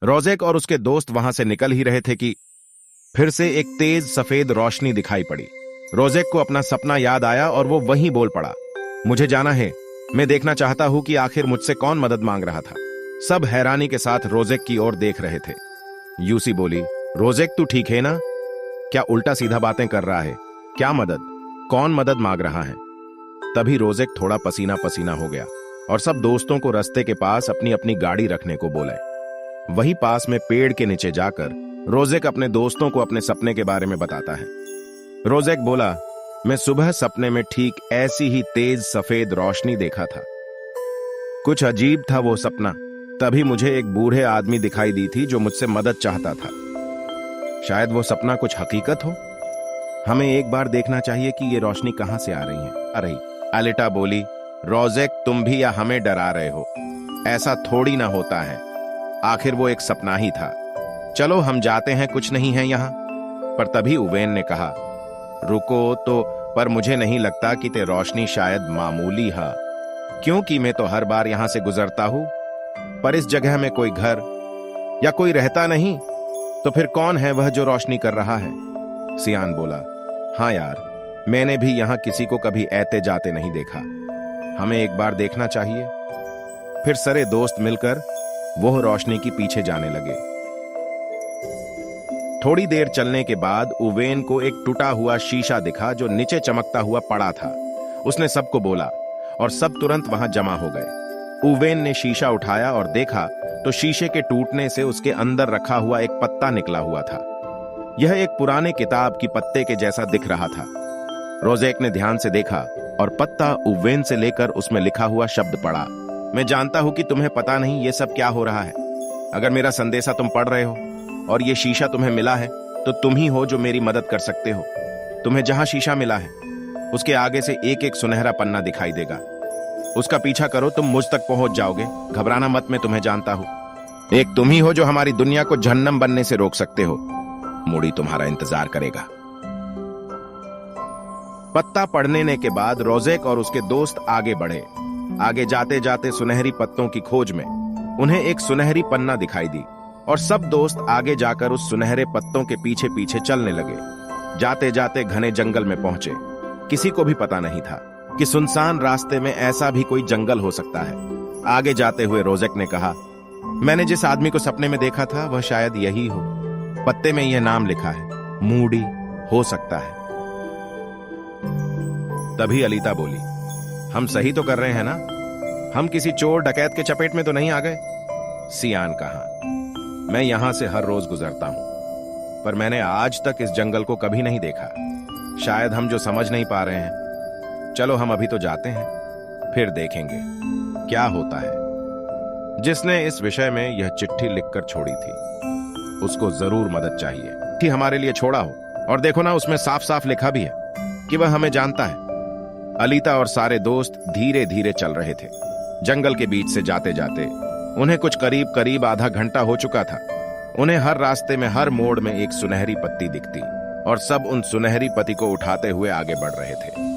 Rozik और उसके दोस्त वहां से निकल ही रहे थे कि फिर से एक तेज सफेद रोशनी दिखाई पड़ी। रोजेक को अपना सपना याद आया और वो वहीं बोल पड़ा, मुझे जाना है, मैं देखना चाहता हूं कि आखिर मुझसे कौन मदद मांग रहा था। सब हैरानी के साथ रोजेक की ओर देख रहे थे। यूसी बोली, रोजेक तू ठीक है ना? क्या उल्टा सीधा बातें कर रहा है? क्या मदद? कौन मदद मांग रहा है? तभी रोजेक थोड़ा पसीना पसीना हो गया और सब दोस्तों को रास्ते के पास अपनी अपनी गाड़ी रखने को बोले। वहीं पास में पेड़ के नीचे जाकर रोजेक अपने दोस्तों को अपने सपने के बारे में बताता है। रोजेक बोला, मैं सुबह सपने में ठीक ऐसी ही तेज सफेद रोशनी देखा था। कुछ अजीब था वो सपना। तभी मुझे एक बूढ़े आदमी दिखाई दी थी जो मुझसे मदद चाहता था। शायद वो सपना कुछ हकीकत हो। हमें एक बार देखना चाहिए कि ये रोशनी कहां से आ रही है। अरे अलिटा बोली, रोजेक तुम भी या हमें डरा रहे हो? ऐसा थोड़ी ना होता है, आखिर वो एक सपना ही था। चलो हम जाते हैं, कुछ नहीं है यहां। पर तभी उवेन ने कहा, रुको तो, पर मुझे नहीं लगता कि ते रोशनी शायद मामूली है, क्योंकि मैं तो हर बार यहां से गुजरता हूं। पर इस जगह में कोई घर या कोई रहता नहीं, तो फिर कौन है वह जो रोशनी कर रहा है? सियान बोला, हाँ यार, मैंने भी यहां किसी को कभी ऐते जाते नहीं देखा। हमें एक बार देखना चाहिए। फिर सारे दोस्त मिलकर वो रोशनी के पीछे जाने लगे। थोड़ी देर चलने के बाद उवेन को एक टूटा हुआ शीशा दिखा जो नीचे चमकता हुआ पड़ा था। उसने सबको बोला और सब तुरंत वहां जमा हो गए। उवेन ने शीशा उठाया और देखा तो शीशे के टूटने से उसके अंदर रखा हुआ एक पत्ता निकला हुआ था। यह एक पुराने किताब की पत्ते के जैसा दिख रहा था। रोजेक ने ध्यान से देखा और पत्ता उवेन से लेकर उसमें लिखा हुआ शब्द पढ़ा, मैं जानता हूं कि तुम्हें पता नहीं ये सब क्या हो रहा है। अगर मेरा संदेशा तुम पढ़ रहे हो और ये शीशा तुम्हें मिला है, तो तुम ही हो जो मेरी मदद कर सकते हो। तुम्हें जहां शीशा मिला है उसके आगे से एक एक सुनहरा पन्ना दिखाई देगा। उसका पीछा करो, तुम मुझ तक पहुंच जाओगे। घबराना मत, मैं तुम्हें जानता हूं। एक तुम ही हो जो हमारी दुनिया को जहन्नम बनने से रोक सकते हो। मूडी तुम्हारा इंतजार करेगा। पत्ता पढ़ने के बाद रोजेक और उसके दोस्त आगे बढ़े। आगे जाते जाते सुनहरी पत्तों की खोज में उन्हें एक सुनहरी पन्ना दिखाई दी और सब दोस्त आगे जाकर उस सुनहरे पत्तों के पीछे पीछे चलने लगे। जाते जाते घने जंगल में पहुंचे। किसी को भी पता नहीं था कि सुनसान रास्ते में ऐसा भी कोई जंगल हो सकता है। आगे जाते हुए रोजेक ने कहा, मैंने जिस आदमी को सपने में देखा था वह शायद यही हो। पत्ते में यह नाम लिखा है, मूडी हो सकता है। तभी अलीता बोली, हम सही तो कर रहे हैं ना? हम किसी चोर डकैत के चपेट में तो नहीं आ गए? सियान कहा, मैं यहां से हर रोज गुजरता हूं, पर मैंने आज तक इस जंगल को कभी नहीं देखा। शायद हम जो समझ नहीं पा रहे हैं। चलो हम अभी तो जाते हैं, फिर देखेंगे क्या होता है। जिसने इस विषय में यह चिट्ठी लिखकर छोड़ी थी उसको जरूर मदद चाहिए कि हमारे लिए छोड़ा हो। और देखो ना, उसमें साफ साफ लिखा भी है कि वह हमें जानता है। अलीता और सारे दोस्त धीरे धीरे चल रहे थे। जंगल के बीच से जाते जाते उन्हें कुछ करीब करीब आधा घंटा हो चुका था। उन्हें हर रास्ते में हर मोड़ में एक सुनहरी पत्ती दिखती और सब उन सुनहरी पत्ती को उठाते हुए आगे बढ़ रहे थे।